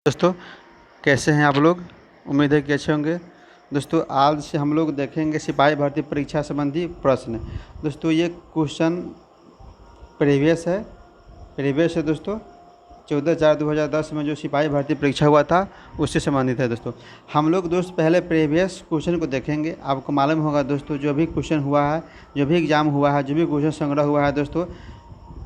दोस्तों, कैसे हैं आप लोग। उम्मीद है कि अच्छे होंगे। दोस्तों, आज से हम लोग देखेंगे सिपाही भर्ती परीक्षा संबंधी प्रश्न। दोस्तों, ये क्वेश्चन प्रीवियस है दोस्तों। 14/4/2010 में जो सिपाही भर्ती परीक्षा हुआ था उससे संबंधित है दोस्तों। हम लोग पहले प्रीवियस क्वेश्चन को देखेंगे। आपको मालूम होगा दोस्तों, जो भी क्वेश्चन हुआ है, जो भी एग्ज़ाम हुआ है, जो भी क्वेश्चन संग्रह हुआ है दोस्तों,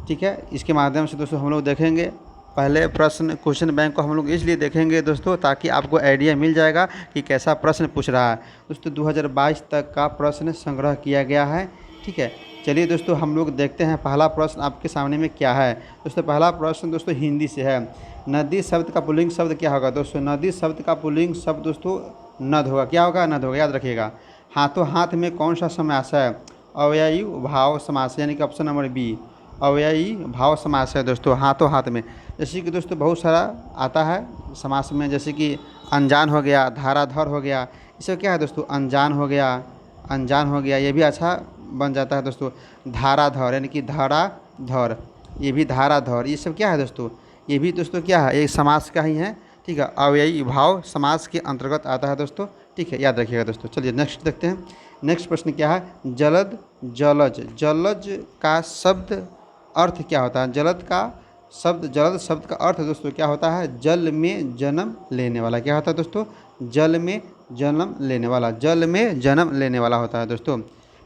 ठीक है, इसके माध्यम से दोस्तों हम लोग देखेंगे। पहले क्वेश्चन बैंक को हम लोग इसलिए देखेंगे दोस्तों ताकि आपको आइडिया मिल जाएगा कि कैसा प्रश्न पूछ रहा है। दोस्तों 2022 तक का प्रश्न संग्रह किया गया है, ठीक है। चलिए दोस्तों, हम लोग देखते हैं पहला प्रश्न आपके सामने में क्या है। दोस्तों, पहला प्रश्न दोस्तों हिंदी से है। नदी शब्द का पुल्लिंग शब्द क्या होगा दोस्तों। नदी शब्द का पुल्लिंग शब्द दोस्तों नद होगा। क्या होगा? नद होगा, याद रखिएगा। हाथों हाथ में कौन सा समास है? अव्ययी भाव समास, यानी कि ऑप्शन नंबर बी, अव्ययी भाव समास है दोस्तों। हाथों हाथ में, जैसे कि दोस्तों बहुत सारा आता है समास में, जैसे कि अनजान हो गया, धाराधर हो गया। इससे क्या है दोस्तों? अनजान हो गया, अनजान हो गया, ये भी अच्छा बन जाता है दोस्तों। धाराधर यानी कि धाराधर, ये भी धाराधर, ये सब क्या है दोस्तों? ये भी दोस्तों क्या है? एक समास का ही है, ठीक है। अव्ययी भाव समास के अंतर्गत आता है दोस्तों, ठीक है, याद रखिएगा दोस्तों। चलिए नेक्स्ट देखते हैं। नेक्स्ट प्रश्न क्या है? जलद जलज, जलज का शब्द अर्थ क्या होता है? जलद शब्द का अर्थ दोस्तों क्या होता है? जल में जन्म लेने वाला। क्या होता है दोस्तों? जल में जन्म लेने वाला, जल में जन्म लेने वाला होता है दोस्तों,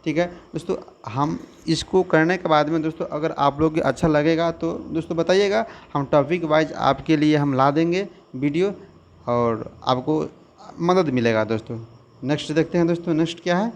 ठीक है। दोस्तों, हम इसको करने के बाद में दोस्तों अगर आप लोग अच्छा लगेगा तो दोस्तों बताइएगा, हम टॉपिक वाइज आपके लिए हम ला देंगे वीडियो और आपको मदद मिलेगा दोस्तों। नेक्स्ट देखते हैं दोस्तों। नेक्स्ट क्या है?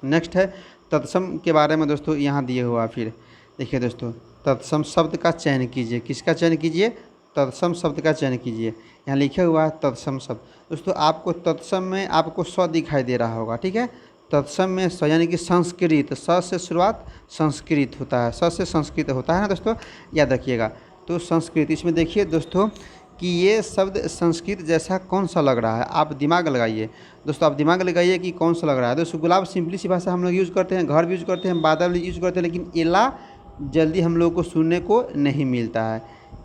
नेक्स्ट है तत्सम के बारे में दोस्तों यहाँ दिए हुआ। फिर देखिए दोस्तों, तत्सम शब्द का चयन कीजिए। किसका चयन कीजिए? तत्सम शब्द का चयन कीजिए। यहाँ लिखा हुआ है तत्सम शब्द। दोस्तों, आपको तत्सम में आपको स दिखाई दे रहा होगा, ठीक है। तत्सम में स यानी कि संस्कृत, स से शुरुआत संस्कृत होता है, स से संस्कृत होता है ना दोस्तों, याद रखिएगा। तो संस्कृत, इसमें देखिए दोस्तों कि ये शब्द संस्कृत जैसा कौन सा लग रहा है। आप दिमाग लगाइए दोस्तों, आप दिमाग लगाइए कि कौन सा लग रहा है दोस्तों। गुलाब सिंपली सी भाषा हम लोग यूज़ करते हैं, घर भी यूज़ करते हैं, बादल यूज़ करते हैं, लेकिन एला जल्दी हम लोगों को सुनने को नहीं मिलता है।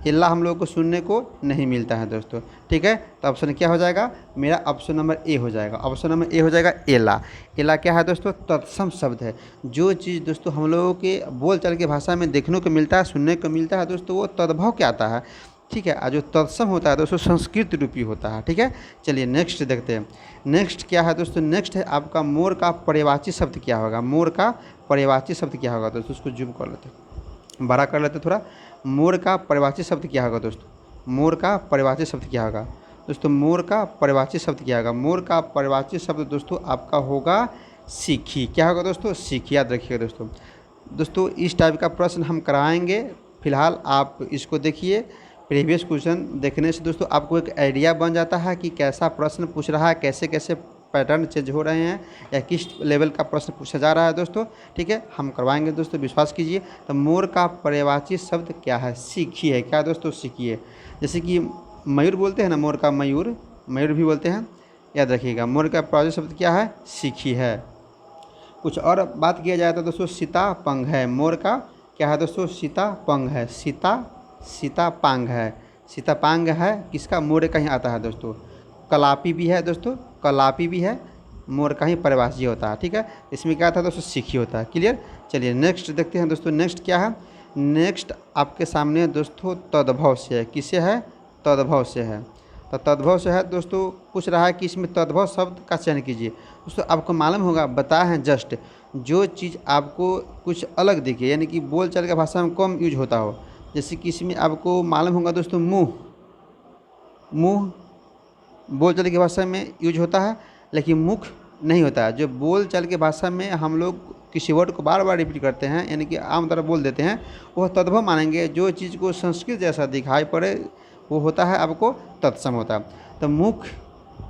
एला हम लोगों को सुनने को नहीं मिलता है दोस्तों, ठीक है। तो ऑप्शन क्या हो जाएगा? मेरा ऑप्शन नंबर ए हो जाएगा। ऑप्शन नंबर ए हो जाएगा एला। एला क्या है दोस्तों? तत्सम शब्द है। जो चीज़ दोस्तों हम लोगों के बोलचाल की भाषा में देखने को मिलता है, सुनने को मिलता है दोस्तों, वो तद्भव क्या आता है, ठीक है। और जो तत्सम होता है दोस्तों संस्कृत रूपी होता है, ठीक है। चलिए नेक्स्ट देखते हैं। नेक्स्ट क्या है दोस्तों? नेक्स्ट है आपका मोर का पर्यायवाची शब्द क्या होगा। मोर का पर्यायवाची शब्द क्या होगा दोस्तों? उसको जूम कर लेते हैं, बड़ा कर लेते थोड़ा। मोर का पर्यायवाची शब्द क्या होगा दोस्तों? मोर का पर्यायवाची शब्द क्या होगा दोस्तों? मोर का पर्यायवाची शब्द क्या होगा? मोर का पर्यायवाची शब्द दोस्तों आपका होगा सीखी। क्या होगा दोस्तों? सीखी, याद रखिएगा दोस्तों। दोस्तों, इस टाइप का प्रश्न हम कराएंगे। फिलहाल आप इसको देखिए। प्रीवियस क्वेश्चन देखने से दोस्तों आपको एक आइडिया बन जाता है कि कैसा प्रश्न पूछ रहा है, कैसे कैसे पैटर्न चेंज हो रहे हैं, या किस लेवल का प्रश्न पूछा जा रहा है दोस्तों, ठीक है। हम करवाएंगे दोस्तों, विश्वास कीजिए। तो मोर का पर्यायवाची शब्द क्या है? सीखी है। क्या दोस्तों? सीखी है। जैसे कि मयूर बोलते हैं ना, मोर का मयूर, मयूर भी बोलते हैं, याद रखिएगा। मोर का पर्यायवाची शब्द क्या है? सीखी है। कुछ और बात किया जाए तो दोस्तों सीतापंग है। मोर का क्या है दोस्तों? सीतापंग है। सीतापांग है। सीतापांग है किसका? मोर का ही आता है दोस्तों। कलापी भी है दोस्तों, कलापी भी है, मोर का ही पर्यायवाची होता है, ठीक है। इसमें क्या था दोस्तों? सीखी होता है। क्लियर। चलिए नेक्स्ट देखते हैं दोस्तों। नेक्स्ट क्या है? नेक्स्ट आपके सामने दोस्तों तद्भव से है। किससे है? तद्भव से है। तो तद्भव से है दोस्तों, पूछ रहा है कि इसमें तद्भव शब्द का चयन कीजिए। दोस्तों आपको मालूम होगा, बताया है जस्ट, जो चीज़ आपको कुछ अलग दिखे, यानी कि बोलचाल की भाषा में कम यूज होता हो। जैसे कि इसमें आपको मालूम होगा दोस्तों मुँह, मुँह बोलचाल की भाषा में यूज होता है, लेकिन मुख नहीं होता है। जो बोलचाल की भाषा में हम लोग किसी वर्ड को बार बार रिपीट करते हैं, यानी कि आम तरह बोल देते हैं, वह तद्भव मानेंगे। जो चीज़ को संस्कृत जैसा दिखाई पड़े वो होता है आपको तत्सम होता है। तो मुख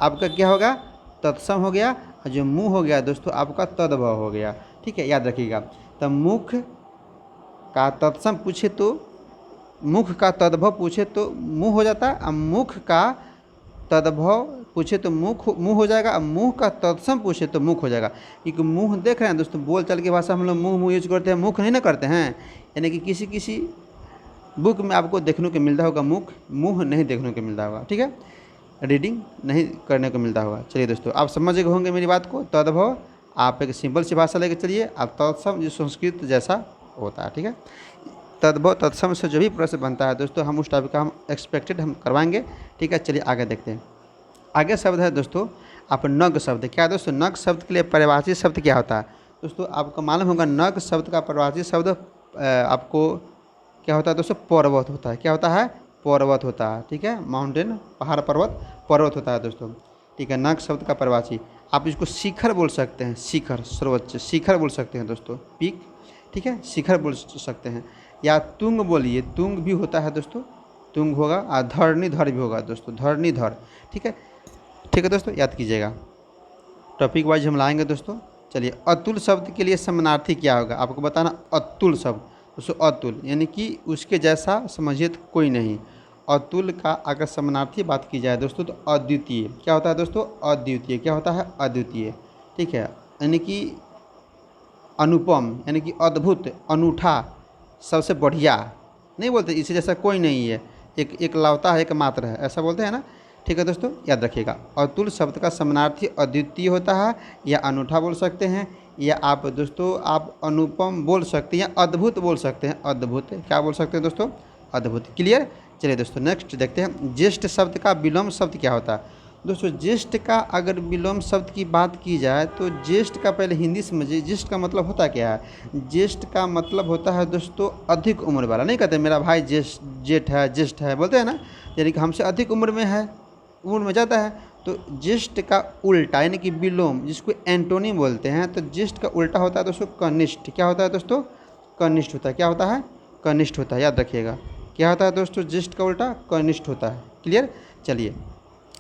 आपका क्या होगा? तत्सम हो गया। और जो मुँह हो गया दोस्तों आपका तद्भव हो गया, ठीक है, याद रखिएगा। तो मुख का तत्सम पूछे तो, मुख का तद्भव पूछे तो मुँह हो जाता है, और मुख का तद्भव पूछे तो मुँह हो जाएगा, और मुँह का तत्सम पूछे तो मुख हो जाएगा। क्योंकि मुँह देख रहे हैं दोस्तों, बोलचाल की भाषा हम लोग मुँह यूज करते हैं, मुख नहीं ना करते हैं। यानी कि किसी बुक में आपको देखने को मिलता होगा मुँह नहीं देखने को मिलता होगा, ठीक है, रीडिंग नहीं करने को मिलता होगा। चलिए दोस्तों, आप समझ गए होंगे मेरी बात को। तद्भव आप एक सिंपल सी भाषा लेकर चलिए। आप तत्सम जो संस्कृत जैसा होता है, ठीक है, तद्भव तत्सम से जो भी प्रश्न बनता है दोस्तों, हम उस टाइप का हम एक्सपेक्टेड हम करवाएंगे, ठीक है। चलिए आगे देखते हैं। आगे शब्द है दोस्तों आप नग शब्द। क्या है दोस्तों, नग शब्द के लिए परिभाषित शब्द क्या होता है दोस्तों? आपको मालूम होगा नग शब्द का परिभाषित शब्द आपको क्या होता है दोस्तों? पर्वत होता है। क्या होता है? पर्वत होता है, ठीक है, माउंटेन, पहाड़, पर्वत होता है दोस्तों, ठीक है। नग शब्द का परिभाषित, आप इसको शिखर बोल सकते हैं, शिखर, सर्वोच्च शिखर बोल सकते हैं दोस्तों, पीक, ठीक है, शिखर बोल सकते हैं। या तुंग बोलिए, तुंग भी होता है दोस्तों, तुंग होगा। और धरणीधर भी होगा दोस्तों, धरणीधर, ठीक है, ठीक है दोस्तों, याद कीजिएगा। टॉपिक वाइज हम लाएंगे दोस्तों। चलिए, अतुल शब्द के लिए समानार्थी क्या होगा आपको बताना। अतुल शब्द दोस्तों, अतुल यानी कि उसके जैसा समझिए तो कोई नहीं। अतुल का अगर समानार्थी बात की जाए दोस्तों तो अद्वितीय। क्या होता है दोस्तों? अद्वितीय। क्या होता है? अद्वितीय, ठीक है, यानी कि अनुपम, यानी कि अद्भुत, अनूठा, सबसे बढ़िया नहीं बोलते, इसी जैसा कोई नहीं है, एक लौता है, एक मात्र है, ऐसा बोलते हैं ना, ठीक है दोस्तों, याद रखिएगा। अतुल शब्द का समानार्थी अद्वितीय होता है, या अनूठा बोल सकते हैं, या आप दोस्तों आप अनुपम बोल सकते हैं, या अद्भुत बोल सकते हैं। अद्भुत क्या बोल सकते हैं दोस्तों? अद्भुत। क्लियर? चलिए दोस्तों नेक्स्ट देखते हैं। ज्येष्ठ शब्द का विलोम शब्द क्या होता है दोस्तों? ज्येष्ठ का अगर विलोम शब्द की बात की जाए तो ज्येष्ठ का पहले हिंदी समझिए। ज्येष्ठ का मतलब होता क्या है? ज्येष्ठ का मतलब होता है दोस्तों अधिक उम्र वाला। नहीं कहते मेरा भाई जेठ है, ज्येष्ठ है, बोलते हैं ना, यानी कि हमसे अधिक उम्र में है, उम्र में ज़्यादा है। तो ज्येष्ठ का उल्टा यानी कि विलोम, जिसको एंटोनिम बोलते हैं, तो ज्येष्ठ का उल्टा होता है दोस्तों कनिष्ठ। क्या होता है दोस्तों? कनिष्ठ होता है। क्या होता है? कनिष्ठ होता है, याद रखिएगा। क्या होता है दोस्तों? ज्येष्ठ का उल्टा कनिष्ठ होता है। क्लियर? चलिए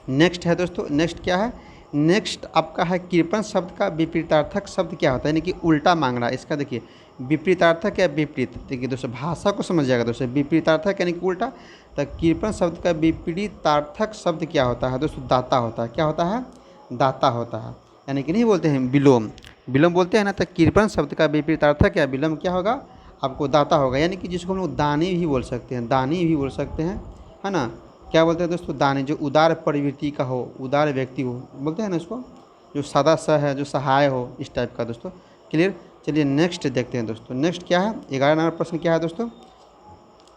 नेक्स्ट है दोस्तों, नेक्स्ट क्या है? नेक्स्ट आपका है कृपण शब्द का विपरीतार्थक शब्द क्या होता है, यानी कि उल्टा मांग रहा है। इसका देखिए विपरीतार्थक या विपरीत, देखिए दोस्तों भाषा को समझ जाएगा दोस्तों। विपरीतार्थक यानी कि उल्टा, तो कृपण शब्द का विपरीतार्थक शब्द क्या होता है दोस्तों? दाता होता है। क्या होता है? दाता होता है, यानी कि नहीं बोलते हैं विलोम, विलोम बोलते हैं ना, तो कृपण शब्द का विपरीतार्थक या विलोम क्या होगा आपको? दाता होगा, यानी कि जिसको हम लोग दानी भी बोल सकते हैं, दानी भी बोल सकते हैं, है ना। क्या बोलते हैं दोस्तों? दानी, जो उदार प्रवृत्ति का हो, उदार व्यक्ति हो, बोलते हैं ना इसको, जो सादा सा है, जो सहाय हो, इस टाइप का दोस्तों। क्लियर? चलिए नेक्स्ट देखते हैं दोस्तों। नेक्स्ट क्या है? 11 नंबर प्रश्न क्या है दोस्तों?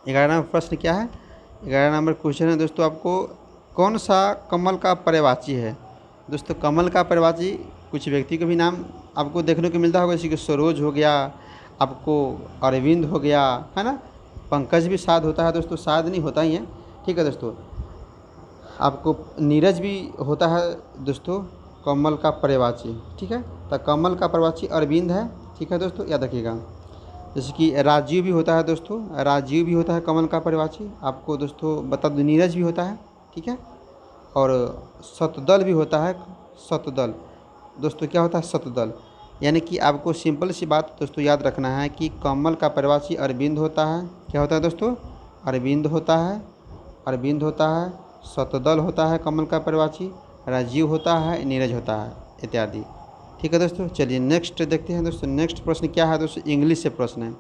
11 नंबर प्रश्न क्या है? 11 नंबर क्वेश्चन है दोस्तों आपको, कौन सा कमल का पर्यायवाची है दोस्तों? कमल का पर्यायवाची कुछ व्यक्ति का भी नाम आपको देखने को मिलता होगा, जैसे कि सरोज हो गया, आपको अरविंद हो गया, है ना, पंकज भी शायद होता है दोस्तों, शायद नहीं होता ही है, ठीक है दोस्तों। आपको नीरज भी होता है दोस्तों कमल का पर्यायवाची, ठीक है। तो कमल का पर्यायवाची अरविंद है, ठीक है दोस्तों, याद रखिएगा। जैसे कि राजीव भी होता है दोस्तों, राजीव भी होता है कमल का पर्यायवाची, आपको दोस्तों बता दो नीरज भी होता है, ठीक है। और शतदल भी होता है, शतदल दोस्तों क्या होता है? शतदल, यानी कि आपको सिंपल सी बात दोस्तों याद रखना है कि कमल का पर्यायवाची अरविंद होता है। क्या होता है दोस्तों? अरविंद होता है, अरविंद होता है, शतदल होता है कमल का पर्यायवाची, राजीव होता है, नीरज होता है, इत्यादि, ठीक है दोस्तों। चलिए नेक्स्ट देखते हैं दोस्तों। नेक्स्ट प्रश्न क्या है दोस्तों? इंग्लिश से प्रश्न है,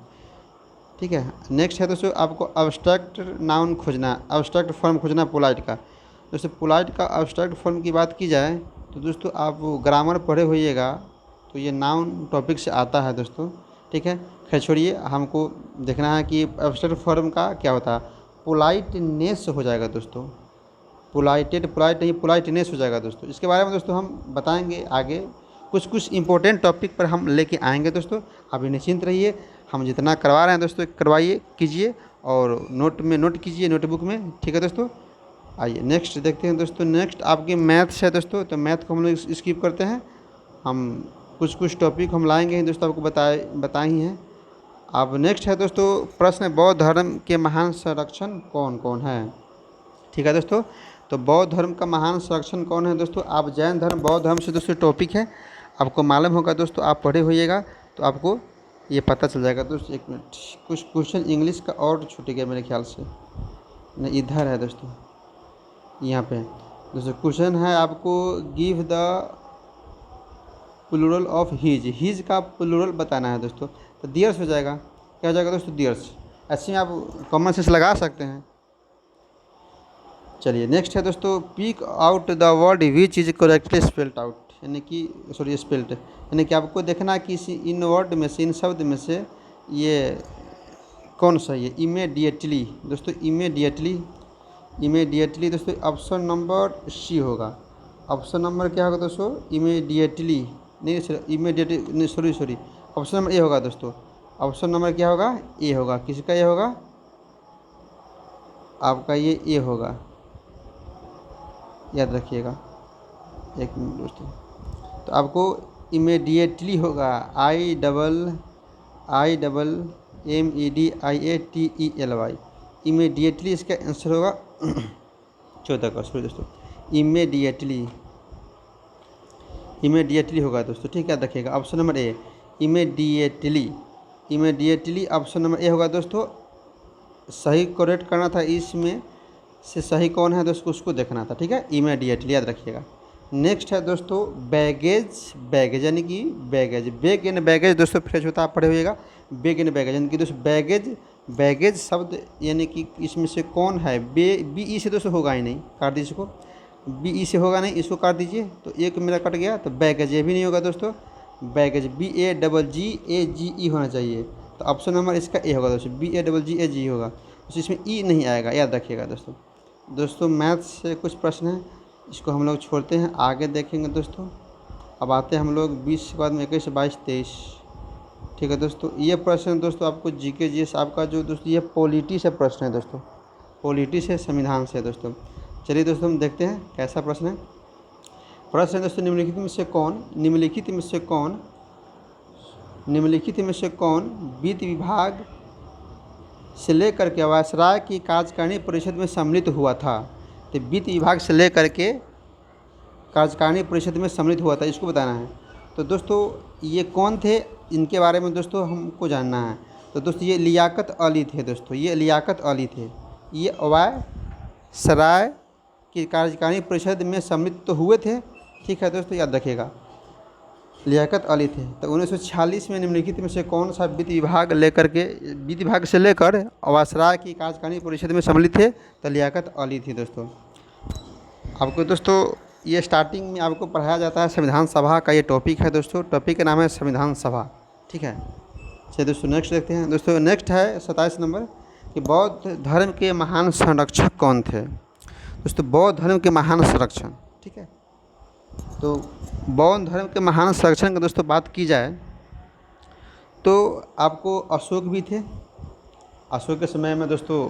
ठीक है। नेक्स्ट है दोस्तों आपको अब्स्ट्रैक्ट नाउन खोजना, अब्स्ट्रैक्ट फॉर्म खोजना पोलाइट का। दोस्तों पोलाइट का अब्स्ट्रैक्ट फॉर्म की बात की जाए तो दोस्तों आप ग्रामर पढ़े होइएगा तो ये नाउन टॉपिक से आता है दोस्तों, ठीक है। खैर छोड़िए, हमको देखना है कि अब्स्ट्रैक्ट फॉर्म का क्या होता है। पोलाइटनेस हो जाएगा दोस्तों, पोलाइटेड, पोलाइट नहीं, पोलाइटनेस हो जाएगा दोस्तों। इसके बारे में दोस्तों हम बताएंगे आगे, कुछ इंपॉर्टेंट टॉपिक पर हम लेके आएंगे दोस्तों। अभी निश्चिंत रहिए, हम जितना करवा रहे हैं दोस्तों करवाइए, कीजिए, और नोट में नोट कीजिए, नोटबुक में, ठीक है दोस्तों। आइए नेक्स्ट देखते हैं दोस्तों। नेक्स्ट आपके मैथ्स है दोस्तों, तो मैथ को हम लोग स्किप करते हैं। हम कुछ टॉपिक हम लाएंगे ही दोस्तों, आपको बताए ही हैं। अब नेक्स्ट है दोस्तों प्रश्न, बौद्ध धर्म के महान संरक्षण कौन कौन है, ठीक है दोस्तों। तो बौद्ध धर्म का महान संरक्षण कौन है दोस्तों? आप जैन धर्म, बौद्ध धर्म से दोस्तों टॉपिक है, आपको मालूम होगा दोस्तों, आप पढ़े होइएगा तो आपको ये पता चल जाएगा दोस्तों। एक मिनट, कुछ क्वेश्चन इंग्लिश का और छूट गया मेरे ख्याल से, नहीं इधर है दोस्तों, यहाँ पे दोस्तों क्वेश्चन है आपको, give the plural of his, his का प्लूरल बताना है दोस्तों। तो दियर्स हो जाएगा, क्या हो जाएगा दोस्तों? दियर्स। ऐसे में आप कॉमन सेंस लगा सकते हैं। चलिए नेक्स्ट है दोस्तों, pick out the word which is correctly spelled out, यानी कि सॉरी स्पेल्ड, यानी कि आपको देखना कि इन वर्ड में से, इन शब्द में से ये कौन सही है। इमीडिएटली दोस्तों, इमीडिएटली दोस्तों ऑप्शन नंबर सी होगा। ऑप्शन नंबर क्या होगा दोस्तों, इमीडिएटली नहीं सर, इमीडिएटली नहीं, सॉरी ऑप्शन नंबर ए होगा दोस्तों। ऑप्शन नंबर क्या होगा, ए होगा। किसका ए होगा, आपका ये ए होगा, याद रखिएगा। एक मिनट दोस्तों, तो आपको इमीडिएटली होगा, IMEDIATELY, इमीडिएटली इसका आंसर होगा 14 का, सॉरी दोस्तों, इमीडिएटली होगा दोस्तों, ठीक है, रखिएगा। Option number A immediately option number A होगा दोस्तों। सही करेक्ट करना था, इसमें से सही कौन है दोस्तों, उसको देखना था, ठीक है, इमीडिएटली याद रखिएगा। नेक्स्ट है दोस्तों बैगेज यानी कि बैग एंड बैगेज दोस्तों फ्रेज होता है, आप पढ़े होइएगा। बैग एंड बैगेज यानी कि दोस्तों बैगेज शब्द यानी कि इसमें से कौन है, BE से दोस्तों होगा ही नहीं, काट दीजिए इसको, BE से होगा नहीं, इसको काट दीजिए, तो एक मेरा कट गया। तो बैगेज ये भी नहीं होगा दोस्तों, बैगेज BAGGAGE होना चाहिए, तो ऑप्शन नंबर इसका ए होगा दोस्तों, BAGGAGE होगा, तो इसमें ई नहीं आएगा, याद रखिएगा दोस्तों। मैथ्स से कुछ प्रश्न हैं, इसको हम लोग छोड़ते हैं, आगे देखेंगे दोस्तों। अब आते हैं हम लोग 20 के बाद में 21, 22, 23, ठीक है दोस्तों। ये प्रश्न दोस्तों आपको GK GS आपका जो दोस्तों ये पॉलिटी से प्रश्न है दोस्तों, पॉलिटी से, संविधान से दोस्तों। चलिए दोस्तों हम देखते हैं कैसा प्रश्न है। प्रश्न है दोस्तों, निम्नलिखित में से कौन वित्त विभाग से लेकर के वायसराय की कार्यकारिणी परिषद में सम्मिलित हुआ था। तो वित्त विभाग से लेकर के कार्यकारिणी परिषद में सम्मिलित हुआ था, इसको बताना है। तो दोस्तों ये कौन थे, इनके बारे में दोस्तों हमको जानना है। तो दोस्तों ये लियाकत अली थे दोस्तों, ये लियाकत अली थे, ये वायसराय की कार्यकारिणी परिषद में सम्मिलित तो हुए थे, ठीक है दोस्तों, याद रखिएगा, लियाकत अली थे। तो 1946 में निम्नलिखित में से कौन सा वित्त विभाग से लेकर वायसराय की कार्यकारिणी परिषद में सम्मिलित थे, तो लियाकत अली थी दोस्तों। आपको दोस्तों ये स्टार्टिंग में आपको पढ़ाया जाता है संविधान सभा का, ये टॉपिक है दोस्तों, टॉपिक का नाम है संविधान सभा, ठीक है। चलिए दोस्तों नेक्स्ट देखते हैं दोस्तों। नेक्स्ट है 27 नंबर कि बौद्ध धर्म के महान संरक्षक कौन थे। दोस्तों बौद्ध धर्म के महान संरक्षण, ठीक है, तो बौद्ध धर्म के महान संरक्षण की दोस्तों बात की जाए तो आपको अशोक भी थे। अशोक के समय में दोस्तों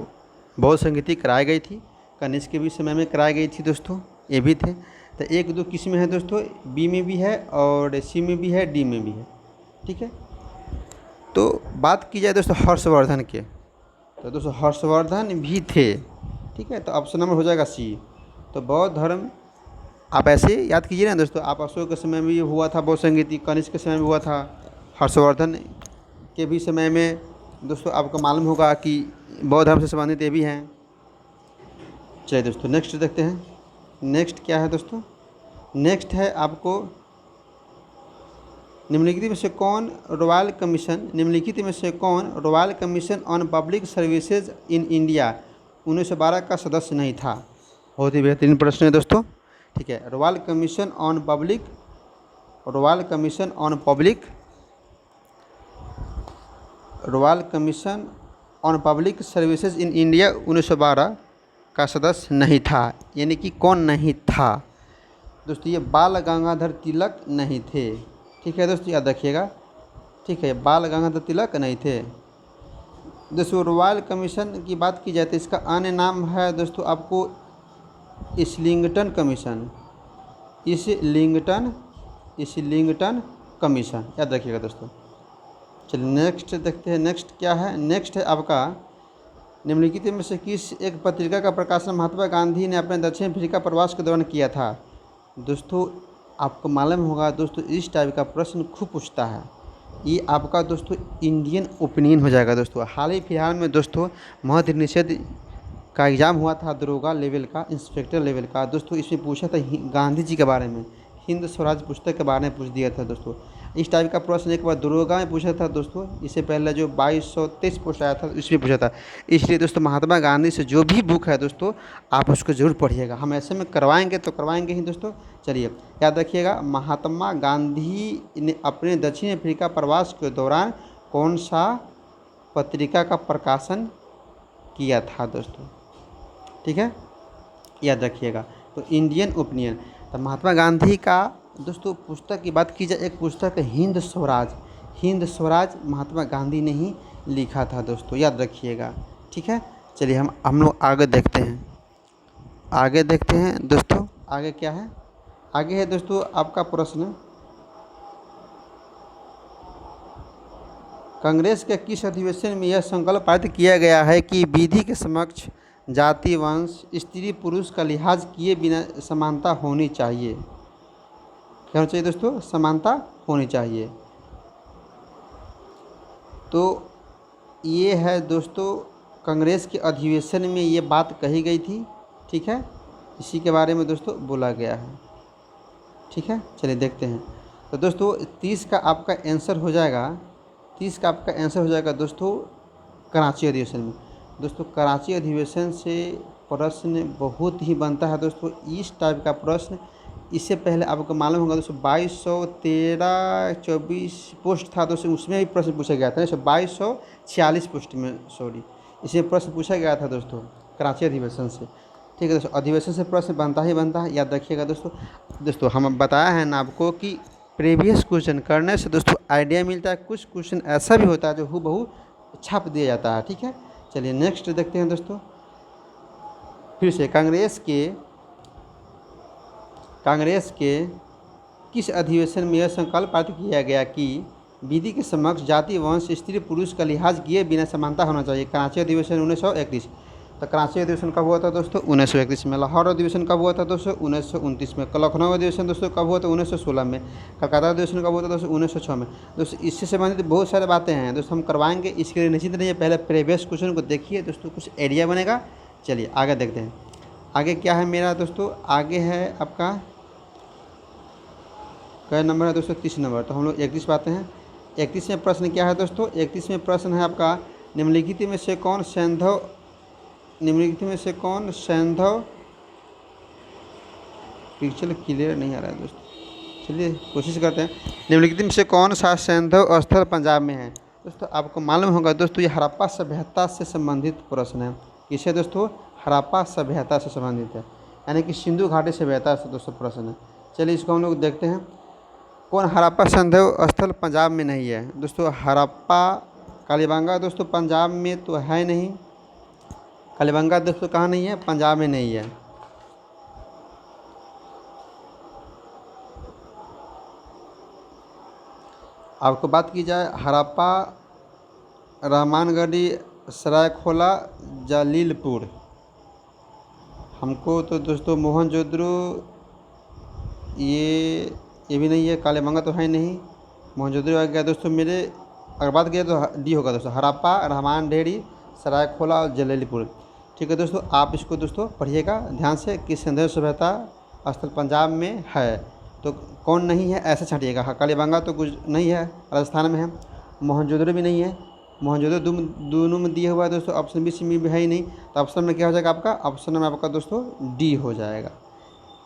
बौद्ध संगीति कराई गई थी, कनिष्क के भी समय में कराई गई थी दोस्तों, ये भी थे। तो एक दो किस्में हैं दोस्तों, बी में भी है और सी में भी है, डी में भी है, ठीक है। तो बात की जाए दोस्तों हर्षवर्धन के, तो दोस्तों हर्षवर्धन भी थे, ठीक है, तो ऑप्शन नंबर हो जाएगा सी। तो बौद्ध धर्म आप ऐसे याद कीजिए ना दोस्तों, आप अशोक के समय में भी हुआ था बौद्ध संगीति, कनिष्क के समय में हुआ था, हर्षवर्धन के भी समय में दोस्तों आपको मालूम होगा कि बौद्ध धर्म से संबंधित ये भी हैं। चलिए दोस्तों नेक्स्ट देखते हैं। नेक्स्ट क्या है दोस्तों, नेक्स्ट है आपको निम्नलिखित में से कौन royal commission on public services in India 1912 का सदस्य नहीं था। बहुत ही बेहतरीन प्रश्न है दोस्तों, ठीक है। Royal commission on public services in India 1912 का सदस्य नहीं था, यानी कि कौन नहीं था दोस्तों, ये बाल गंगाधर तिलक नहीं थे, ठीक है दोस्तों, याद रखिएगा, ठीक है, बाल गंगाधर तिलक नहीं थे दोस्तों। रॉयल कमीशन की बात की जाए तो इसका अन्य नाम है दोस्तों आपको इस्लिंगटन कमीशन, इस्लिंगटन कमीशन, याद रखिएगा दोस्तों। चलिए नेक्स्ट देखते हैं। नेक्स्ट क्या है, नेक्स्ट है आपका निम्नलिखित में से किस एक पत्रिका का प्रकाशन महात्मा गांधी ने अपने दक्षिण अफ्रीका प्रवास के दौरान किया था। दोस्तों आपको मालूम होगा दोस्तों, इस टाइप का प्रश्न खूब पूछता है, ये आपका दोस्तों इंडियन ओपिनियन हो जाएगा दोस्तों। हाल ही फिलहाल में दोस्तों मद्य निषेध का एग्ज़ाम हुआ था, दरोगा लेवल का, इंस्पेक्टर लेवल का दोस्तों, इसमें पूछा था गांधी जी के बारे में, हिंद स्वराज पुस्तक के बारे में पूछ दिया था दोस्तों। इस टाइप का प्रश्न एक बार दरोगा में पूछा था दोस्तों, इससे पहले जो 2223 पोस्ट आया था इसमें पूछा था। इसलिए दोस्तों महात्मा गांधी से जो भी बुक है दोस्तों आप उसको ज़रूर पढ़िएगा। हम ऐसे में करवाएंगे तो करवाएंगे ही दोस्तों। चलिए याद रखिएगा, महात्मा गांधी ने अपने दक्षिण अफ्रीका प्रवास के दौरान कौन सा पत्रिका का प्रकाशन किया था दोस्तों, ठीक है, याद रखिएगा। तो इंडियन ओपिनियन। तो महात्मा गांधी का दोस्तों पुस्तक की बात की जाए, एक पुस्तक है हिंद स्वराज। हिंद स्वराज महात्मा गांधी ने ही लिखा था दोस्तों, याद रखिएगा, ठीक है। चलिए हम लोग आगे देखते हैं, आगे देखते हैं दोस्तों। आगे क्या है, आगे है दोस्तों आपका प्रश्न, कांग्रेस के किस अधिवेशन में यह संकल्प पारित किया गया है कि विधि के समक्ष जाति, वंश, स्त्री पुरुष का लिहाज किए बिना समानता होनी चाहिए। क्या होना चाहिए दोस्तों, समानता होनी चाहिए। तो ये है दोस्तों कांग्रेस के अधिवेशन में ये बात कही गई थी, ठीक है, इसी के बारे में दोस्तों बोला गया है, ठीक है। चलिए देखते हैं। तो दोस्तों 30 का आपका आंसर हो जाएगा, 30 का आपका आंसर हो जाएगा दोस्तों कराची अधिवेशन में। दोस्तों कराची अधिवेशन से प्रश्न बहुत ही बनता है दोस्तों, इस टाइप का प्रश्न। इससे पहले आपको मालूम होगा दोस्तों 2213-24 पोस्ट था दोस्तों, उसमें भी प्रश्न पूछा गया था दोस्तों, 2246 पोस्ट में, सॉरी, इसमें प्रश्न पूछा गया था दोस्तों कराची अधिवेशन से, ठीक है दोस्तों। अधिवेशन से प्रश्न बनता ही बनता है, याद रखिएगा दोस्तों। दोस्तों हम बताया है ना आपको कि प्रीवियस क्वेश्चन करने से दोस्तों आइडिया मिलता है, कुछ क्वेश्चन ऐसा भी होता है जो हूबहू छाप दिया जाता है, ठीक है। चलिए नेक्स्ट देखते हैं दोस्तों। फिर से कांग्रेस के किस अधिवेशन में यह संकल्प पारित किया गया कि विधि के समक्ष जाति, वंश, स्त्री पुरुष का लिहाज किए बिना समानता होना चाहिए। कराची अधिवेशन 1931। तो कराची अधिवेशन कब हुआ था दोस्तों, 1931 में। लाहौर अधिवेशन कब हुआ था दोस्तों, 1929 में। लखनऊ अधिवेशन दोस्तों कब हुआ था, 1916 में। कलकत्ता अधिवेशन कब हुआ था दोस्तों, 1906 में। दोस्तों इससे संबंधित बहुत सारे बातें हैं दोस्तों, हम करवाएंगे, इसके लिए निश्चित रहिए। पहले प्रीवियस क्वेश्चन को देखिए दोस्तों, कुछ आइडिया बनेगा। चलिए आगे देखते हैं, आगे क्या है मेरा दोस्तों, आगे है आपका क्या नंबर है दोस्तों, 30 नंबर। तो हम लोग 31 पाते हैं। 31वें प्रश्न क्या है दोस्तों, 31वें प्रश्न है आपका, निम्नलिखित में से कौन सैंधव पिक्चर क्लियर नहीं आ रहा है दोस्तों, चलिए कोशिश करते हैं। निम्नलिखित में से कौन सा सैंधव स्थल पंजाब में है। दोस्तों आपको मालूम होगा दोस्तों ये हड़प्पा सभ्यता से संबंधित प्रश्न है। किसे दोस्तों, हड़प्पा सभ्यता से संबंधित है, यानी कि सिंधु घाटी सभ्यता से दोस्तों प्रश्न है। चलिए इसको हम लोग देखते हैं, कौन हड़प्पा सैंधव स्थल पंजाब में नहीं है। दोस्तों हड़प्पा कालीबंगा दोस्तों पंजाब में तो है नहीं, कालीबंगा दोस्तों कहाँ नहीं है, पंजाब में नहीं है। आपको बात की जाए हड़प्पा, रहमानगढ़ी, सरायखोला, जलीलपुर, हमको तो दोस्तों मोहनजोदड़ो ये भी नहीं है, कालीबंगा तो है नहीं, मोहनजोदड़ो आ गया दोस्तों मेरे। अगर बात किया तो डी होगा दोस्तों, हड़प्पा, रहमानगढ़ी, सरायखोला और जलीलपुर, ठीक है दोस्तों। आप इसको दोस्तों पढ़िएगा ध्यान से कि सिंधु सभ्यता स्थल पंजाब में है, तो कौन नहीं है ऐसे छाँटिएगा। हाँ कालीबंगा तो नहीं है, राजस्थान में है। मोहनजोदड़ो भी नहीं है, मोहनजोदड़ो दोनों में दिया हुआ है दोस्तों, ऑप्शन बी सी में भी है ही नहीं। तो ऑप्शन में क्या हो जाएगा आपका, ऑप्शन में आपका दोस्तों डी हो जाएगा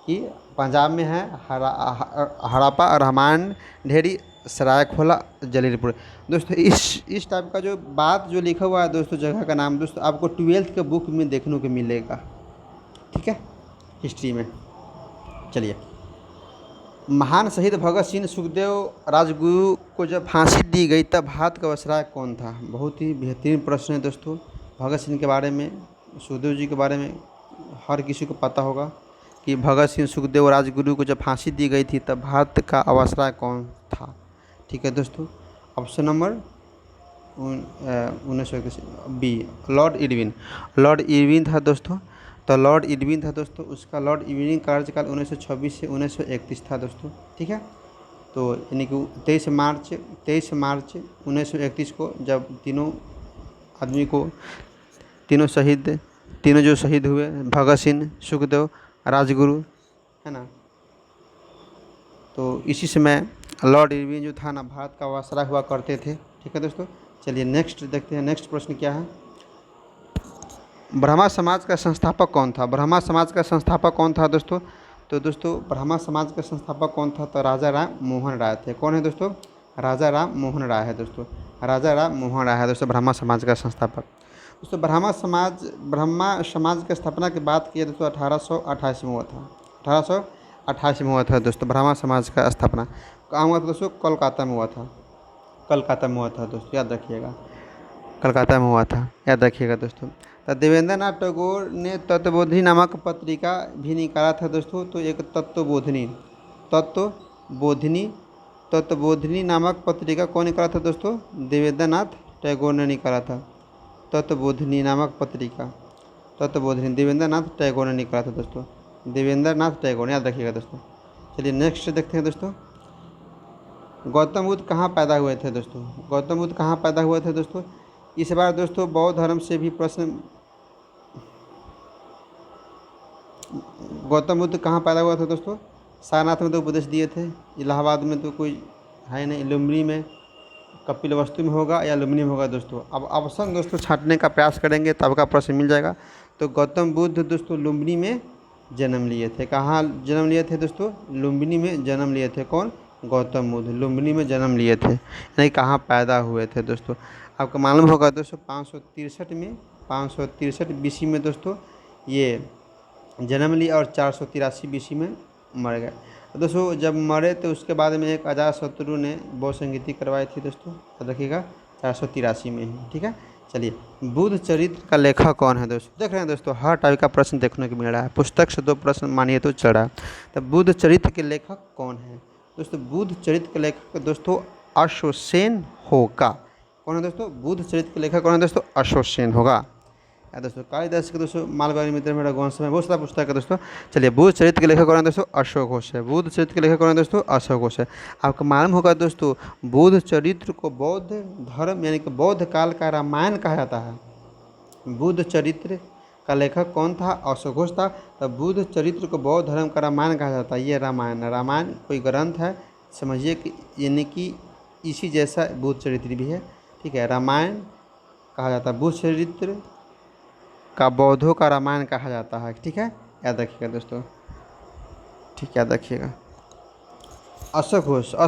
कि पंजाब में है हड़प्पा, रहमानगढ़ी, सरायखोला, जलीलपुर। दोस्तों इस टाइप का जो बात जो लिखा हुआ है दोस्तों जगह का नाम दोस्तों आपको 12th के बुक में देखने को मिलेगा, ठीक है, हिस्ट्री में। चलिए, महान शहीद भगत सिंह, सुखदेव, राजगुरु को जब फांसी दी गई तब भारत का वायसराय कौन था। बहुत ही बेहतरीन प्रश्न है दोस्तों। भगत सिंह के बारे में, सुखदेव जी के बारे में हर किसी को पता होगा कि भगत सिंह, सुखदेव, राजगुरु को जब फांसी दी गई थी तब भारत का वायसराय कौन था, ठीक है दोस्तों। Option number 1921 B, Lord Irwin. Lord Irwin था दोस्तों, तो लॉर्ड इरविन था दोस्तों, उसका लॉर्ड इरविन कार्यकाल 1926 से 1931 था दोस्तों, ठीक है। तो यानी कि 23 मार्च 1931 को जब तीनों आदमी को, तीनों जो शहीद हुए, भगत सिंह, सुखदेव, राजगुरु, है ना, तो इसी समय लॉर्ड इरविन जो था ना भारत का वायसराय हुआ करते थे। ठीक है दोस्तों, चलिए नेक्स्ट देखते हैं। नेक्स्ट प्रश्न क्या है, ब्रह्मा समाज का संस्थापक कौन था? ब्रह्मा समाज का संस्थापक कौन था दोस्तों? तो दोस्तों ब्रह्मा समाज का संस्थापक कौन था? तो राजा राम मोहन राय थे। कौन है दोस्तों? राजा राम मोहन राय है दोस्तों। राजा राम मोहन राय है दोस्तों ब्रह्मा समाज का संस्थापक। दोस्तों ब्रह्मा समाज की स्थापना की बात की दोस्तों 1828 में हुआ था। 1828 में हुआ था दोस्तों ब्रह्मा समाज का स्थापना। कहाँ हुआ था दोस्तों? कोलकाता में हुआ था। कलकत्ता में हुआ था दोस्तों, याद रखिएगा, कलकत्ता में हुआ था, याद रखिएगा दोस्तों। तो देवेंद्र नाथ टैगोर ने तत्वबोधिनी नामक पत्रिका भी निकाला था दोस्तों। तो एक तत्वबोधिनी तत्वबोधिनी नामक पत्रिका कौन निकाला था दोस्तों? देवेंद्र नाथ टैगोर ने निकाला था। तत्वबोधिनी नामक पत्रिका, तत्वबोधिनी देवेंद्र नाथ टैगोर ने निकाला था दोस्तों। देवेंद्र नाथ टैगोर, याद रखिएगा दोस्तों। चलिए नेक्स्ट देखते हैं दोस्तों, गौतम बुद्ध कहाँ पैदा हुए थे दोस्तों? गौतम बुद्ध कहाँ पैदा हुए थे दोस्तों? इस बार दोस्तों बौद्ध धर्म से भी प्रश्न, गौतम बुद्ध कहाँ पैदा हुआ था दोस्तों? सारनाथ में तो उपदेश दिए थे, इलाहाबाद में तो कोई है नहीं, लुम्बिनी में, कपिलवस्तु में होगा या लुम्बिनी में होगा दोस्तों। अब ऑप्शन दोस्तों छांटने का प्रयास करेंगे तब का प्रश्न मिल जाएगा। तो गौतम बुद्ध दोस्तों लुम्बिनी में जन्म लिए थे। कहाँ जन्म लिए थे दोस्तों? लुम्बिनी में जन्म लिए थे। कौन? गौतम बुद्ध लुम्बिनी में जन्म लिए थे, नहीं कहाँ पैदा हुए थे दोस्तों। आपको मालूम होगा दोस्तों 563 BC में दोस्तों ये जन्म लिया और 483 BC में मर गए दोस्तों। जब मरे तो उसके बाद में एक अजातशत्रु ने बौद्ध संगीति करवाई थी दोस्तों, याद रखिएगा, 483 में ही। ठीक है, चलिए बुद्ध चरित्र का लेखक कौन है दोस्तों? देख रहे हैं दोस्तों हर टाइप का प्रश्न देखने को मिल रहा है, पुस्तक से 2 प्रश्न मानिए तो चल रहा है। तो बुद्ध चरित्र के लेखक कौन है दोस्तों? बुद्ध चरित्र के लेखक दोस्तों अशोकसेन होगा। कौन है दोस्तों? बुद्ध चरित्र के लेखक कौन है दोस्तों? अशोकसेन होगा। दोस्तों कालिदास के दोस्तों मालवाणी मित्र में रघुवंश में बहुत सारा पुस्तक है दोस्तों। चलिए बुद्ध चरित्र के लेखक कौन है दोस्तों? अशोक घोष है। बुद्ध चरित्र के लेखक कौन है दोस्तों? अशोक घोष है। आपको मालूम होगा दोस्तों बुद्ध चरित्र को बौद्ध धर्म यानी कि बौद्ध काल का रामायण कहा जाता है। बुद्ध चरित्र का लेखक कौन था? अशोक घोष था। तो बुद्ध चरित्र को बौद्ध धर्म का रामायण कहा जाता है। ये रामायण कोई ग्रंथ है, समझिए कि यानी कि इसी जैसा बुद्ध चरित्र भी है। ठीक है, रामायण कहा जाता है, बुद्ध चरित्र का बौद्धों का रामायण कहा जाता है। ठीक है, याद रखिएगा दोस्तों, ठीक याद रखिएगा। अशोक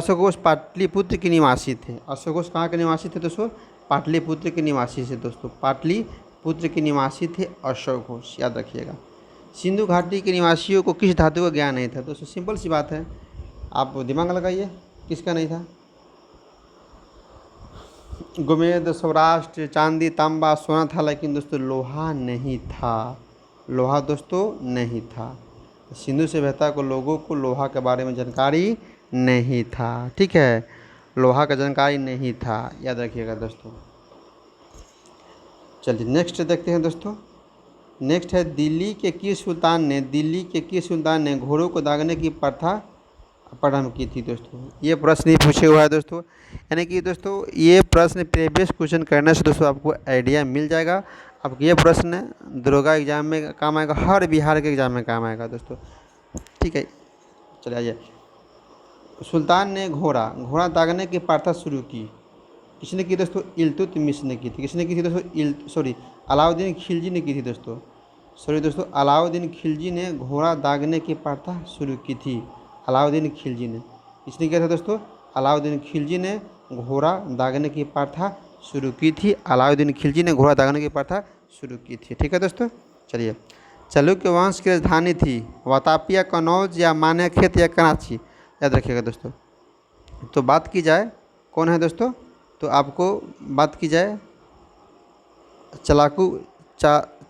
घोष पाटलिपुत्र के निवासी थे। अशोक घोष कहाँ के निवासी थे दोस्तों? पाटलिपुत्र के निवासी थे दोस्तों। पाटलिपुत्र के निवासी थे अशोक घोष, याद रखिएगा। सिंधु घाटी के निवासियों को किस धातु का ज्ञान नहीं था दोस्तों? सिंपल सी बात है, आप दिमाग लगाइए, किसका नहीं था? गोमेद, सौराष्ट्र, चांदी, तांबा, सोना था, लेकिन दोस्तों लोहा नहीं था। लोहा दोस्तों नहीं था। सिंधु सभ्यता को लोगों को लोहा के बारे में जानकारी नहीं था। ठीक है, लोहा का जानकारी नहीं था, याद रखिएगा दोस्तों। चलिए नेक्स्ट देखते हैं दोस्तों। नेक्स्ट है दिल्ली के किस सुल्तान ने घोड़ों को दागने की प्रथा प्रारंभ की थी दोस्तों? ये प्रश्न ही पूछे हुआ है दोस्तों, यानी कि दोस्तों ये प्रश्न प्रीवियस क्वेश्चन करने से दोस्तों आपको आइडिया मिल जाएगा। आपको ये प्रश्न दरोगा एग्जाम में काम आएगा, हर बिहार के एग्जाम में काम आएगा दोस्तों। ठीक है, चलिए आइए। सुल्तान ने घोड़ा दागने की प्रथा शुरू की, किसने की दोस्तों? इल्तुतमिश ने की थी। किसने की थी दोस्तों? अलाउद्दीन खिलजी ने की थी दोस्तों। अलाउद्दीन खिलजी ने घोड़ा दागने की प्रथा शुरू की थी। अलाउद्दीन खिलजी ने, किसने किया था दोस्तों? अलाउद्दीन खिलजी ने घोड़ा दागने की प्रथा शुरू की थी। अलाउद्दीन खिलजी ने घोड़ा दागने की प्रथा शुरू की थी। ठीक है दोस्तों, चलिए चालुक्य वंश की राजधानी थी वातापी या कनौज या मान्यखेत या कराची, याद रखिएगा दोस्तों। तो बात की जाए कौन है दोस्तों? तो आपको बात की जाए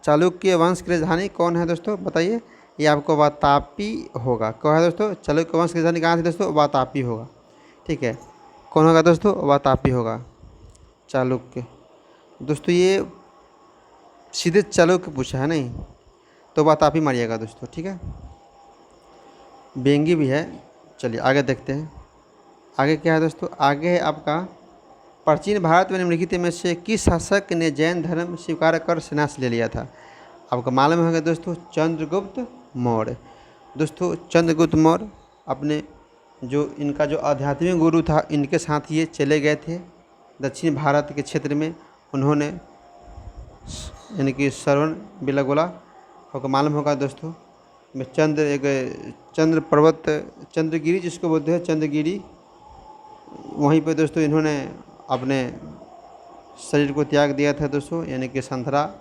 चालुक्य वंश की राजधानी कौन है दोस्तों? बताइए। ये आपको वातापी होगा। कौन है दोस्तों? चालुक्य वंश की राजधानी कहाँ थी दोस्तों? वातापी होगा। ठीक है, कौन होगा दोस्तों? वातापी होगा। चालुक्य दोस्तों ये सीधे चालुक्य पूछा है नहीं, तो वातापी मारिएगा दोस्तों। ठीक है, बेंगी भी है। चलिए आगे देखते हैं, आगे क्या है दोस्तों? आगे है आपका प्राचीन भारत में निम्नलिखित में से किस शासक ने जैन धर्म स्वीकार कर संन्यास ले लिया था? आपको मालूम होगा दोस्तों चंद्रगुप्त मौर्य। दोस्तों चंद्रगुप्त मौर्य अपने जो इनका जो आध्यात्मिक गुरु था, इनके साथ ये चले गए थे दक्षिण भारत के क्षेत्र में। उन्होंने यानी कि श्रवण बेलागोला, आपको मालूम होगा दोस्तों, में चंद्र पर्वत, चंद्रगिरी जिसको बोलते हैं, चंद्रगिरी, वहीं पे दोस्तों इन्होंने अपने शरीर को त्याग दिया था दोस्तों। यानी कि संथरा,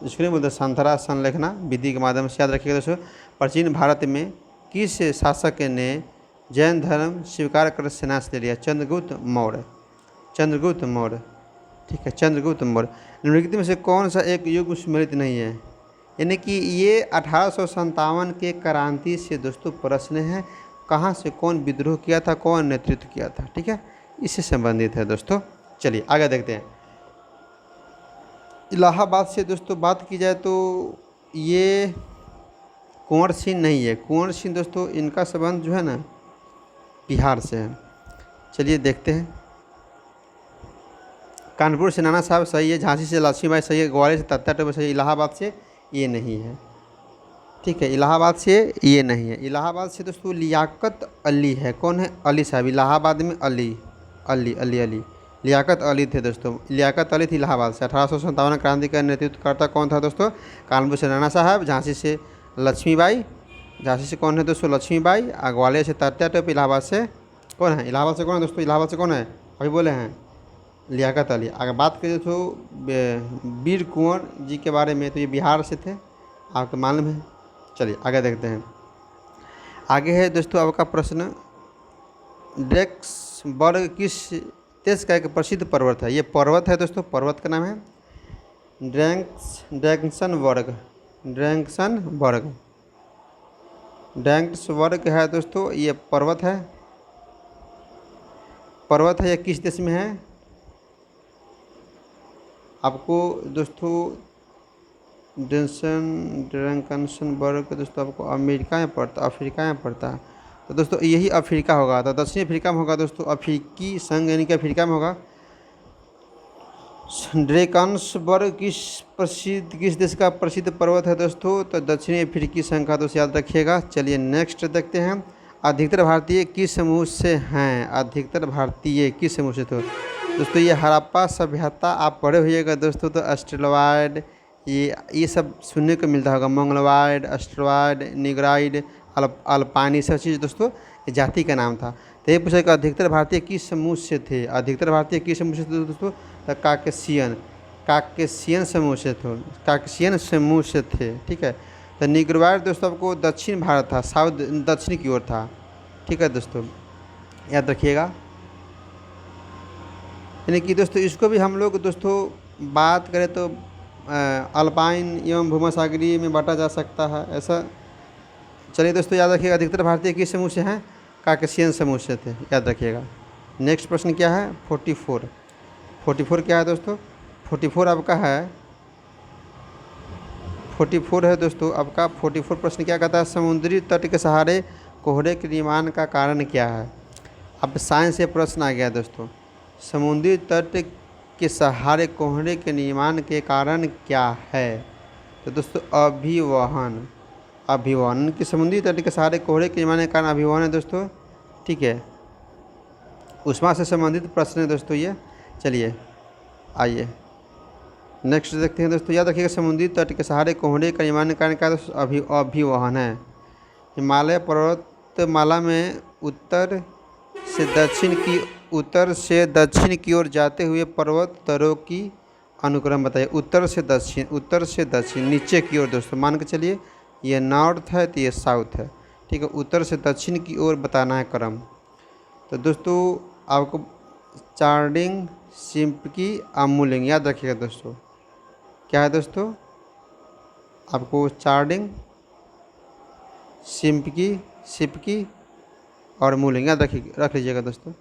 जिसको नहीं बोलते संथरा सन लिखना विधि के माध्यम से, याद रखिएगा दोस्तों। प्राचीन भारत में किस शासक ने जैन धर्म स्वीकार कर संन्यास ले लिया? चंद्रगुप्त मौर्य। चंद्रगुप्त मौर्य, ठीक है, चंद्रगुप्त मौर्य। निम्नलिखित में से कौन सा एक युग सम्मिलित नहीं है? यानी कि ये 1857 के क्रांति से दोस्तों प्रश्न है। कहाँ से कौन विद्रोह किया था, कौन नेतृत्व किया था, ठीक है, इससे संबंधित है दोस्तों। चलिए आगे देखते हैं। इलाहाबाद से दोस्तों बात की जाए तो ये कुंवर सिंह नहीं है। कुंवर सिंह दोस्तों इनका संबंध जो है ना बिहार से है। चलिए देखते हैं। कानपुर से नाना साहब सही है, झांसी से लक्ष्मीबाई सही है, ग्वालियर से तात्या सही है, इलाहाबाद से ये नहीं है, ठीक है, इलाहाबाद से ये नहीं है। इलाहाबाद से दोस्तों लियाकत अली है। कौन है? अली साहब। इलाहाबाद में अली अली अली अली लियाकत अली थे दोस्तों। लियाकत अली थी इलाहाबाद से। 1857 क्रांति का नेतृत्वकर्ता कौन था दोस्तों? कानपुर से नाना साहब, झांसी से लक्ष्मीबाई, झांसी से कौन है दोस्तों? लक्ष्मीबाई। ग्वालियर से तात्या टोपे, इलाहाबाद से कौन है? इलाहाबाद से कौन है दोस्तों? इलाहाबाद से कौन है? अभी बोले हैं लियाकत अली। अगर बात करें तो वीर कुंवर जी के बारे में, तो ये बिहार से थे, आपको मालूम है। चलिए आगे देखते हैं। आगे है दोस्तों आपका प्रश्न, ड्रैक्सबर्ग किस देश का एक प्रसिद्ध पर्वत है? ये पर्वत है दोस्तों, पर्वत का नाम है ड्रैक्सनबर्ग। ड्रैक्सबर्ग है दोस्तों, ये पर्वत है। ये किस देश में है? आपको दोस्तों ड्रैक्सनबर्ग दोस्तों आपको अमेरिका में पड़ता, अफ्रीका में पड़ता है। तो दोस्तों यही अफ्रीका होगा, तो दक्षिणी अफ्रीका में होगा दोस्तों, अफ्रीकी संघ यानी कि अफ्रीका में होगा। ड्रैक्सनबर्ग किस देश का प्रसिद्ध पर्वत है दोस्तों? तो दक्षिणी अफ्रीकी संघ का, दोस्तों याद रखिएगा। चलिए नेक्स्ट देखते हैं। अधिकतर भारतीय किस समूह से हैं? अधिकतर भारतीय किस समूह से? तो दोस्तों ये हड़प्पा सभ्यता आप पढ़े होइएगा दोस्तों, तो एस्ट्रोलॉयड, ये सब सुनने को मिलता होगा। मंगलवाइड, एस्ट्रोलॉयड, निग्राइड, अल्पानी, सब चीज़ दोस्तों ये जाति का नाम था। तो ये पूछा कि अधिकतर भारतीय किस समूह से थे? अधिकतर भारतीय किस समूह से थे दोस्तों? तो काकेशियन समूह से थे, काकेशियन समूह से थे, ठीक है। तो निग्रोइड दोस्तों आपको दक्षिण भारत था, साउथ दक्षिण की ओर था, ठीक है दोस्तों, याद रखिएगा। यानी कि दोस्तों इसको भी हम लोग दोस्तों बात करें तो अल्पाइन एवं भूमसागरीय में बांटा जा सकता है, ऐसा। चलिए दोस्तों याद रखिएगा, अधिकतर भारतीय किस समूह से हैं? काकेशियन समूह से थे, याद रखिएगा। नेक्स्ट प्रश्न क्या है? 44 क्या है दोस्तों? 44 आपका है, 44 है दोस्तों आपका। 44 प्रश्न क्या कहता है? समुद्री तट के सहारे कोहरे के निर्माण का कारण क्या है? अब साइंस से प्रश्न आ गया दोस्तों, समुद्री तट के सहारे कोहरे के निर्माण के कारण क्या है? तो दोस्तों अभिवहन कि समुद्री तट के सहारे कोहरे के निर्माण के कारण अभिवहन है दोस्तों, ठीक है। ऊष्मा से संबंधित प्रश्न है दोस्तों ये। चलिए आइए नेक्स्ट देखते हैं दोस्तों। याद रखिएगा, समुद्री तट के सहारे कोहरे का निर्माण के कारण क्या दोस्तों? अभिवहन है। हिमालय पर्वतमाला में उत्तर से दक्षिण की ओर जाते हुए पर्वत तरों की अनुक्रम बताइए। उत्तर से दक्षिण, नीचे की ओर दोस्तों, मान के चलिए ये नॉर्थ है तो ये साउथ है, ठीक है। उत्तर से दक्षिण की ओर बताना है क्रम। तो दोस्तों आपको चार्डिंग, सिम्पकी, अमूलिंग याद रखिएगा दोस्तों। क्या है दोस्तों? आपको चार्डिंग, सिम्पकी और मूलिंग याद रख लीजिएगा दोस्तों।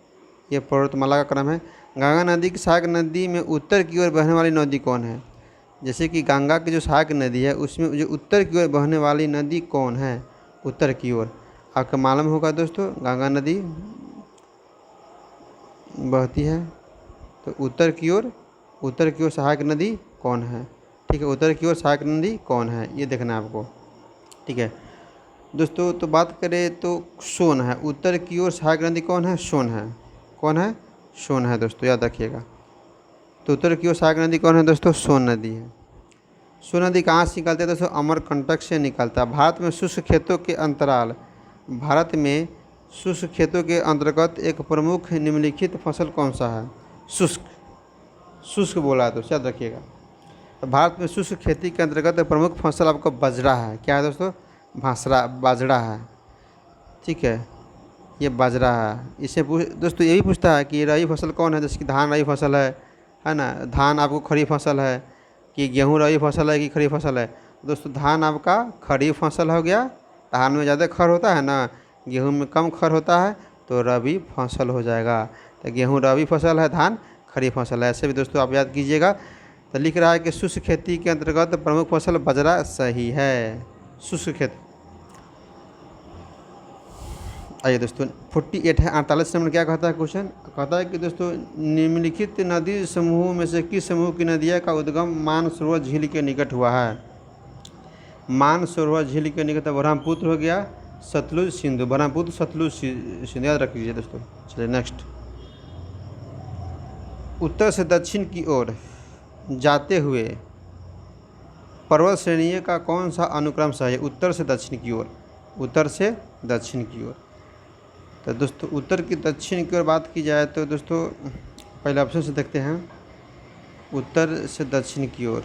ये पर्वतमाला का क्रम है। गंगा नदी की सहायक नदी में उत्तर की ओर बहने वाली नदी कौन है? जैसे कि गंगा की जो सहायक नदी है उसमें जो उत्तर की ओर बहने वाली नदी कौन है? उत्तर की ओर आपको मालूम होगा दोस्तों, गंगा नदी बहती है, तो उत्तर की ओर सहायक नदी कौन है? ठीक है, उत्तर की ओर सहायक नदी कौन है ये देखना है आपको, ठीक है। दोस्तों तो बात करें तो सोन है, उत्तर की ओर सहायक नदी कौन है? सोन है। कौन है? सोन है दोस्तों, याद रखिएगा। तो उत्तर की ओर सहायक नदी कौन है दोस्तों? सोन नदी है। सोन नदी कहाँ से निकलती है दोस्तों? अमरकंटक से निकलता है। भारत में शुष्क खेतों के अंतराल, भारत में शुष्क खेतों के अंतर्गत एक प्रमुख निम्नलिखित फसल कौन सा है? शुष्क, शुष्क बोला है दोस्तों, याद रखिएगा। तो भारत में शुष्क खेती के अंतर्गत प्रमुख फसल आपका बाजरा है। क्या है दोस्तों? बाजरा है। ठीक है, ये बाजरा है। इससे दोस्तों ये भी पूछता है कि रबी फसल कौन है, जैसे कि धान रबी फसल है ना। धान आपको खरीफ फसल है कि गेहूँ रबी फसल है कि खरीफ फसल है? दोस्तों धान आपका खरीफ फसल हो गया, धान में ज़्यादा खर होता है ना, गेहूँ में कम खर होता है, तो रबी फसल हो जाएगा। तो गेहूँ रबी फसल है, धान खरीफ फसल है, ऐसे भी दोस्तों आप याद कीजिएगा। तो लिख रहा है कि शुष्क खेती के अंतर्गत प्रमुख फसल बाजरा सही है, शुष्क खेती। आइए दोस्तों 48 है, 48 नंबर क्या कहता है क्वेश्चन? कहता है कि दोस्तों निम्नलिखित नदी समूहों में से किस समूह की नदियाँ का उद्गम मानसरोवर झील के निकट हुआ है? मानसरोवर झील के निकट ब्रह्मपुत्र हो गया, सतलुज सिंधु, ब्रह्मपुत्र सतलुज सिंधु, याद रख लीजिए दोस्तों। चलिए नेक्स्ट, उत्तर से दक्षिण की ओर जाते हुए पर्वत श्रेणी का कौन सा अनुक्रम सही है? उत्तर से दक्षिण की ओर, उत्तर से दक्षिण की ओर। तो दोस्तों उत्तर की दक्षिण की ओर बात की जाए तो दोस्तों पहले ऑप्शन से देखते हैं, उत्तर से दक्षिण की ओर,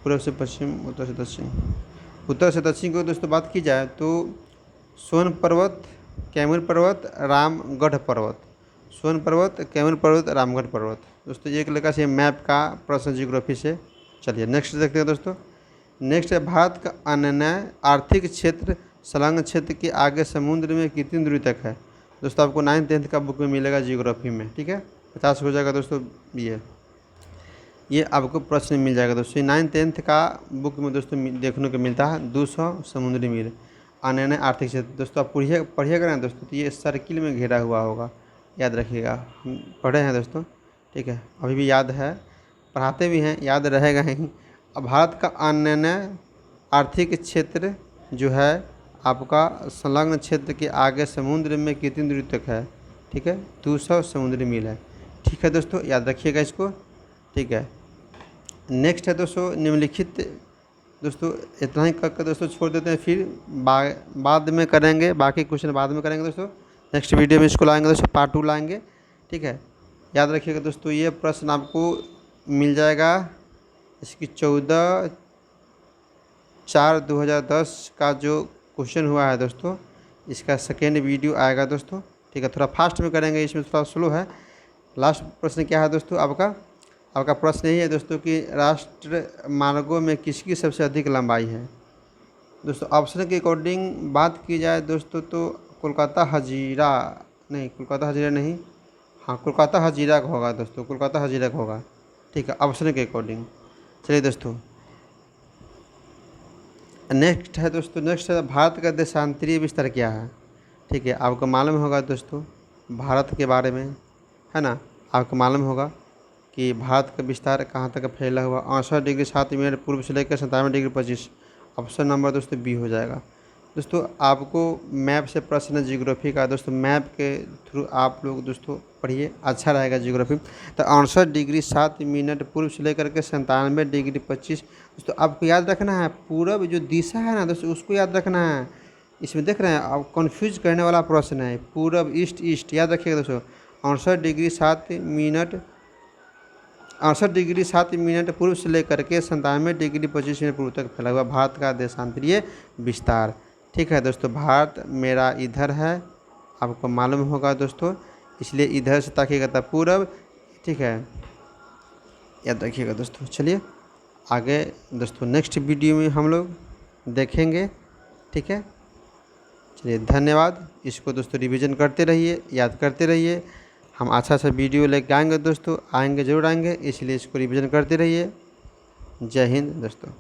पूर्व से पश्चिम, उत्तर से दक्षिण। उत्तर से दक्षिण की ओर दोस्तों बात की जाए तो सोन पर्वत, कैमूर पर्वत, रामगढ़ पर्वत, सोन पर्वत, कैमूर पर्वत, रामगढ़ पर्वत। दोस्तों ये एक लेखा से मैप का प्रश्न जियोग्राफी से। चलिए नेक्स्ट देखते हैं दोस्तों। नेक्स्ट है, भारत का अन्य आर्थिक क्षेत्र संलग्न क्षेत्र के आगे समुद्र में कितनी दूरी तक है? दोस्तों आपको 9th 10th का बुक में मिलेगा जियोग्राफी में, ठीक है, 50 हो जाएगा दोस्तों। ये आपको प्रश्न मिल जाएगा दोस्तों। 9th 10th का बुक में दोस्तों देखने को मिलता है 200 समुद्री मील अन्य आर्थिक क्षेत्र। दोस्तों आप पढ़िएगा ना दोस्तों, तो ये सर्किल में घेरा हुआ होगा, याद रखिएगा। हम पढ़े हैं दोस्तों, ठीक है, अभी भी याद है, पढ़ाते भी हैं, याद रहेगा ही। अब भारत का अन्य आर्थिक क्षेत्र जो है आपका संलग्न क्षेत्र के आगे समुद्र में कितनी दूरी तक है? ठीक है, 200 समुद्री मील है। ठीक है दोस्तों, याद रखिएगा इसको, ठीक है। नेक्स्ट है दोस्तों निम्नलिखित, दोस्तों इतना ही करके दोस्तों छोड़ देते हैं, फिर बाद में करेंगे, बाकी क्वेश्चन बाद में करेंगे दोस्तों। नेक्स्ट वीडियो में इसको लाएंगे दोस्तों, पार्ट 2 लाएंगे, ठीक है। याद रखिएगा दोस्तों, ये प्रश्न आपको मिल जाएगा इसकी 14/4/2010 का जो क्वेश्चन हुआ है दोस्तों, इसका सेकेंड वीडियो आएगा दोस्तों, ठीक है। थोड़ा फास्ट में करेंगे, इसमें थोड़ा स्लो है। लास्ट प्रश्न क्या है दोस्तों आपका प्रश्न यही है दोस्तों कि राष्ट्र मार्गों में किसकी सबसे अधिक लंबाई है? दोस्तों ऑप्शन के अकॉर्डिंग बात की जाए दोस्तों तो कोलकाता हजीरा नहीं, हाँ कोलकाता हजीरा का होगा दोस्तों, कोलकाता हजीरा का होगा, ठीक है, ऑप्शन के अकॉर्डिंग। चलिए दोस्तों नेक्स्ट है दोस्तों, नेक्स्ट है भारत का देशांतरीय विस्तार क्या है? ठीक है, आपको मालूम होगा दोस्तों भारत के बारे में, है ना। आपको मालूम होगा कि भारत का विस्तार कहाँ तक फैला हुआ, 68 डिग्री 7 मिनट पूर्व से लेकर 97 डिग्री 25। ऑप्शन नंबर दोस्तों बी हो जाएगा। दोस्तों आपको मैप से प्रश्न है जियोग्राफी का दोस्तों, मैप के थ्रू आप लोग दोस्तों पढ़िए, अच्छा रहेगा जियोग्राफी। तो 68 डिग्री 7 मिनट पूर्व से लेकर के 97 डिग्री 25। दोस्तों आपको याद रखना है, पूरब जो दिशा है ना दोस्तों, उसको याद रखना है। इसमें देख रहे हैं आप, कन्फ्यूज करने वाला प्रश्न है, पूरब ईस्ट, याद रखिएगा दोस्तों। 68 डिग्री 7 मिनट पूर्व से लेकर के 97 डिग्री 25 मिनट पूर्व तक फैला हुआ भारत का देशांतरीय विस्तार। ठीक है दोस्तों, भारत मेरा इधर है, आपको मालूम होगा दोस्तों, इसलिए इधर से ताकिएगा तब पूरब, ठीक है, याद रखिएगा दोस्तों। चलिए आगे दोस्तों नेक्स्ट वीडियो में हम लोग देखेंगे, ठीक है। चलिए धन्यवाद, इसको दोस्तों रिवीजन करते रहिए, याद करते रहिए। हम अच्छा सा वीडियो लेके आएंगे दोस्तों, आएंगे ज़रूर आएंगे, इसलिए इसको रिवीजन करते रहिए। जय हिंद दोस्तों।